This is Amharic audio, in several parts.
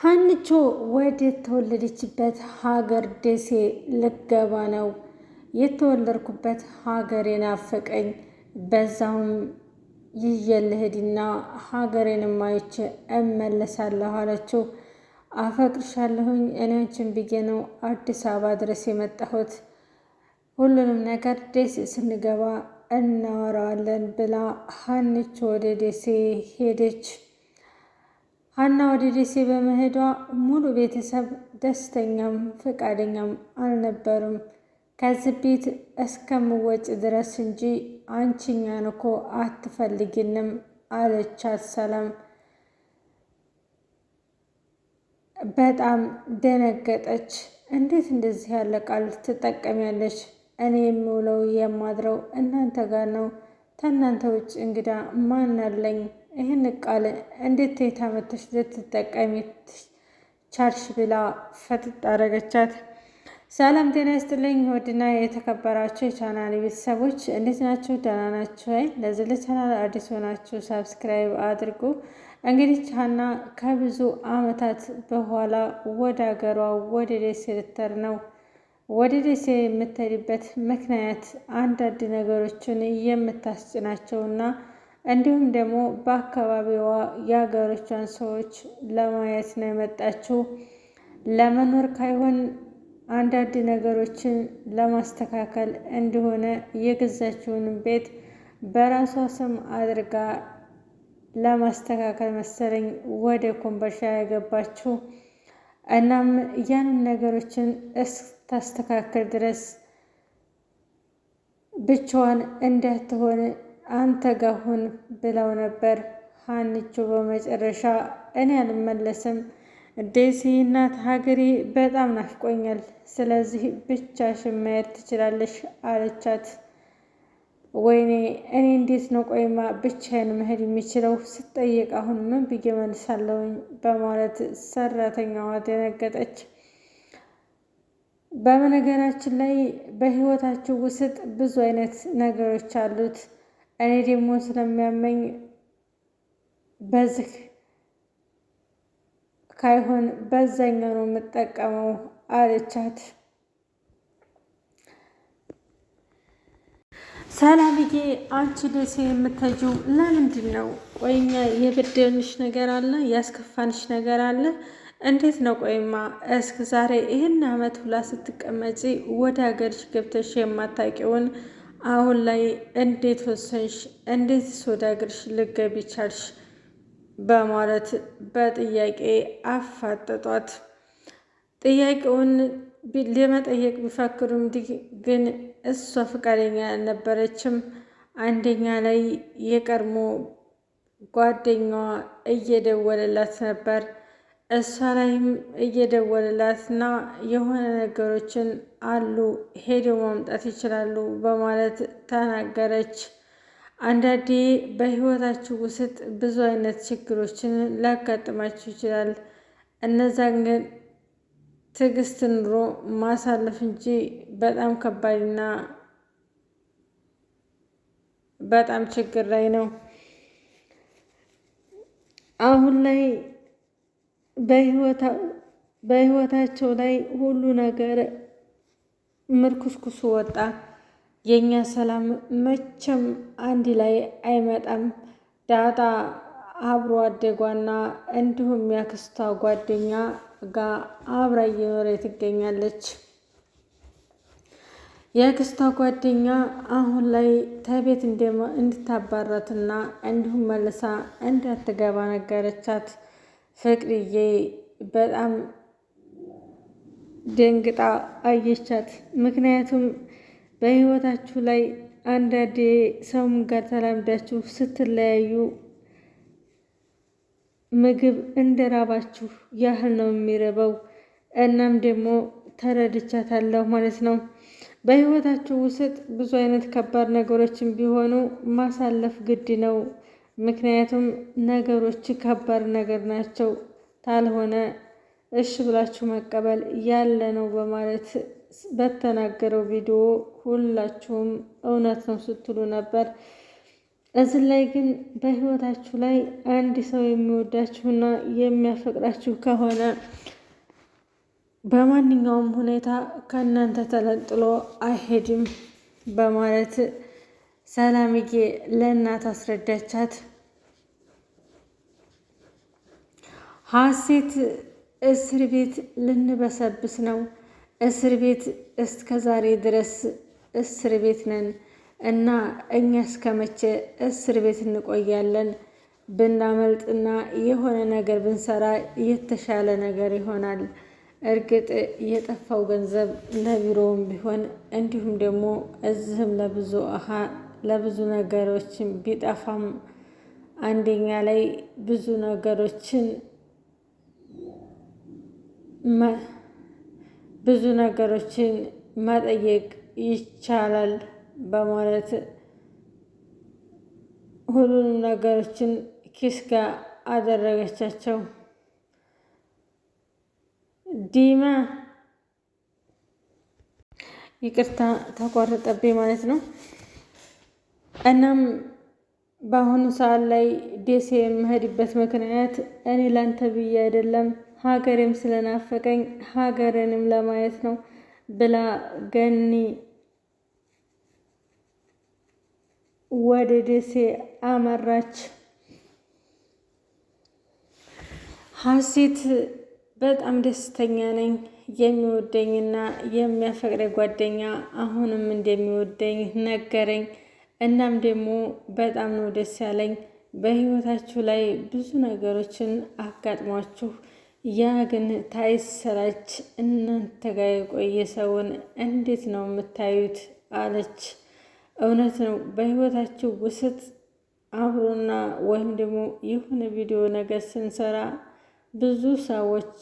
ሀንቾ ወደ ተወለደችበት ሀገር ደሴ ልገባ ነው። የተወለድኩበት ሀገሬ ናፈቀኝ፣ በዛውም ይዤ ልሂድና ሀገሬንም አይቼ እመለሳለሁ አለችው። አፈቅርሻለሁኝ፣ እኔ አንቺን ብዬ ነው አዲስ አበባ ድረስ የመጣሁት። ሁሉንም ነገር ደሴ ስንገባ እናወራዋለን ብላ ሀንቾ ወደ ደሴ ሄደች። ሀና ወደ ደሴ በመሄዷ ሙሉ ቤተሰብ ደስተኛም ፈቃደኛም አልነበሩም። ከዚህ ቤት እስከምወጭ ድረስ እንጂ አንቺ እኛን እኮ አትፈልጊንም አለቻት ሰላም። በጣም ደነገጠች። እንዴት እንደዚህ ያለ ቃል ትጠቀሚያለች? እኔ የምውለው የማድረው እናንተ ጋር ነው። ከእናንተ ውጭ እንግዳ ማን አለኝ? ይህን ቃል እንዴት ተይታመተሽ ልትጠቀሚ ቻልሽ? ብላ ፈጥጥ አደረገቻት። ሰላም ጤና ይስጥልኝ ውድና የተከበራችሁ የቻናል ቤተሰቦች እንዴት ናችሁ? ደህና ናችሁ ወይ? ለዚህ ለቻናል አዲስ ሆናችሁ ሰብስክራይብ አድርጉ። እንግዲህ ሀና ከብዙ አመታት በኋላ ወደ ሀገሯ ወደ ደሴ ልትሄድ ነው። ወደ ደሴ የምትሄድበት ምክንያት አንዳንድ ነገሮችን የምታስጭናቸውና እንዲሁም ደግሞ በአካባቢዋ የሀገሮቿን ሰዎች ለማየት ነው የመጣችው። ለመኖር ካይሆን አንዳንድ ነገሮችን ለማስተካከል እንደሆነ የገዛችውን ቤት በራሷ ስም አድርጋ ለማስተካከል መሰለኝ ወደ ኮምቦልቻ የገባችው። እናም ያንን ነገሮችን እስክታስተካከል ድረስ ብቻዋን እንዳትሆን አንተ ጋር ሁን ብለው ነበር። ሀንቾ በመጨረሻ እኔ አልመለስም፣ ደሴ እናት ሀገሬ በጣም ናፍቆኛል፣ ስለዚህ ብቻሽን መሄድ ትችላለሽ አለቻት። ወይኔ እኔ እንዴት ነው ቆይማ ብቻዬን መሄድ የሚችለው ስጠይቅ አሁን ምን ብዬ መልሳለሁኝ? በማለት ሰራተኛዋ ደነገጠች። በነገራችን ላይ በህይወታችሁ ውስጥ ብዙ አይነት ነገሮች አሉት። እኔ ደግሞ ስለሚያመኝ በዚህ ካይሆን በዛኛው ነው የምጠቀመው አለቻት። ሰላምዬ አንቺ ደሴ የምትሄጂው ለምንድን ነው? ቆይኛ የበደልንሽ ነገር አለ? ያስከፋንሽ ነገር አለ? እንዴት ነው? ቆይማ እስከ ዛሬ ይህን አመት ሁላ ስትቀመጪ ወደ ሀገርሽ ገብተሽ የማታውቂውን አሁን ላይ እንዴት ወሰንሽ? እንዴትስ ወደ ሀገርሽ ልትገቢ ቻልሽ? በማለት በጥያቄ አፋጠጧት። ጥያቄውን ለመጠየቅ ቢፈክሩም ግን እሷ ፈቃደኛ አልነበረችም። አንደኛ ላይ የቀድሞ ጓደኛዋ እየደወለላት ነበር። እሷ ላይም እየደወለላትና የሆነ ነገሮችን አሉ ሄደው ማምጣት ይችላሉ በማለት ተናገረች። አንዳንዴ በህይወታችሁ ውስጥ ብዙ አይነት ችግሮችን ሊያጋጥማችሁ ይችላል። እነዛን ግን ትዕግስት ኑሮ ማሳለፍ እንጂ በጣም ከባድና በጣም ችግር ላይ ነው። አሁን ላይ በህይወታቸው ላይ ሁሉ ነገር ምርኩስኩሱ ወጣ። የኛ ሰላም መቼም አንድ ላይ አይመጣም። ዳጣ አብሮ አደጓና እንዲሁም ያክስቷ ጓደኛ ጋር አብራ እየኖረ ትገኛለች። የአክስቷ ጓደኛ አሁን ላይ ተቤት እንድታባራትና እንዲሁም መልሳ እንዳትገባ ነገረቻት። ፍቅርዬ በጣም ደንግጣ አየቻት። ምክንያቱም በህይወታችሁ ላይ አንዳንዴ ሰውም ጋር ተላምዳችሁ ስትለያዩ ምግብ እንደራባችሁ ያህል ነው የሚርበው። እናም ደግሞ ተረድቻታለሁ ማለት ነው። በህይወታችሁ ውስጥ ብዙ አይነት ከባድ ነገሮችን ቢሆኑ ማሳለፍ ግድ ነው። ምክንያቱም ነገሮች ከባድ ነገር ናቸው፣ ካልሆነ እሺ ብላችሁ መቀበል ያለ ነው በማለት በተናገረው ቪዲዮ ሁላችሁም እውነት ነው ስትሉ ነበር። እዚህ ላይ ግን በህይወታችሁ ላይ አንድ ሰው የሚወዳችሁና የሚያፈቅራችሁ ከሆነ በማንኛውም ሁኔታ ከእናንተ ተለጥሎ አይሄድም በማለት ሰላምዬ ለእናት አስረዳቻት። ሀሴት እስር ቤት ልንበሰብስ ነው፣ እስር ቤት እስከ ዛሬ ድረስ እስር ቤት ነን እና እኛ እስከመቼ እስር ቤት እንቆያለን? ብናመልጥና የሆነ ነገር ብንሰራ የተሻለ ነገር ይሆናል። እርግጥ የጠፋው ገንዘብ ለቢሮውም ቢሆን እንዲሁም ደግሞ እዚህም ለብዙ ነገሮችን ቢጠፋም አንደኛ ላይ ብዙ ነገሮችን መጠየቅ ይቻላል በማለት ሁሉንም ነገሮችን ኪስ ጋር አደረገቻቸው። ዲማ ይቅርታ ተቋረጠብኝ ማለት ነው። እናም በአሁኑ ሰዓት ላይ ደሴ የምሄድበት ምክንያት እኔ ላንተ ብዬ አይደለም፣ ሀገሬም ስለናፈቀኝ ሀገሬንም ለማየት ነው ብላ ገኒ ወደ ደሴ አመራች። ሀሴት በጣም ደስተኛ ነኝ፣ የሚወደኝና የሚያፈቅረኝ ጓደኛ አሁንም እንደሚወደኝ ነገረኝ። እናም ደግሞ በጣም ነው ደስ ያለኝ። በህይወታችሁ ላይ ብዙ ነገሮችን አጋጥሟችሁ ያ ግን ታይሰራች እናንተ ጋር የቆየ ሰውን እንዴት ነው የምታዩት? አለች። እውነት ነው በህይወታችሁ ውስጥ አብሮና ወይም ደግሞ የሆነ ቪዲዮ ነገር ስንሰራ ብዙ ሰዎች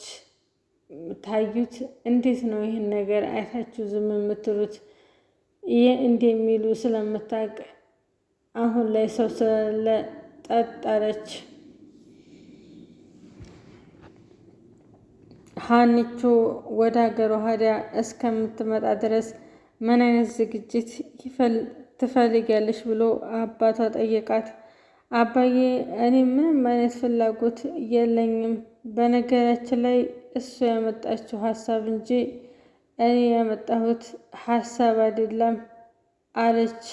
ታዩት። እንዴት ነው ይህን ነገር አይታችሁ ዝም የምትሉት? ይህ እንደሚሉ ስለምታውቅ አሁን ላይ ሰው ስለሌለ ጠጠረች። ሀኒቾ ወደ ሀገሯ ሄዳ እስከምትመጣ ድረስ ምን አይነት ዝግጅት ትፈልጊያለሽ ብሎ አባቷ ጠየቃት። አባዬ እኔ ምንም አይነት ፍላጎት የለኝም፣ በነገራችን ላይ እሱ ያመጣችው ሀሳብ እንጂ እኔ ያመጣሁት ሀሳብ አይደለም አለች።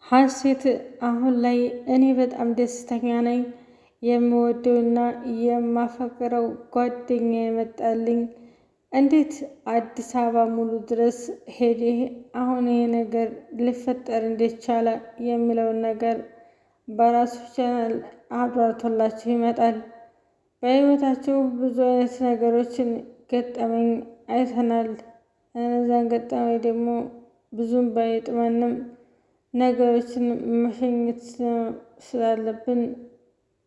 ሀሴት አሁን ላይ እኔ በጣም ደስተኛ ነኝ፣ የምወደውና የማፈቅረው ጓደኛ የመጣልኝ፣ እንዴት አዲስ አበባ ሙሉ ድረስ ሄዴ አሁን ይሄ ነገር ሊፈጠር እንዴት ቻለ የሚለውን ነገር በራሱ ቻናል አብራርቶላችሁ ይመጣል። በህይወታቸው ብዙ አይነት ነገሮችን ገጠመኝ አይተናል። እነዛን ገጠመኝ ደግሞ ብዙም ባይጥመንም ነገሮችን መሸኘት ስላለብን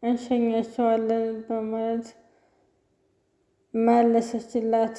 እንሸኛቸዋለን በማለት መለሰችላት።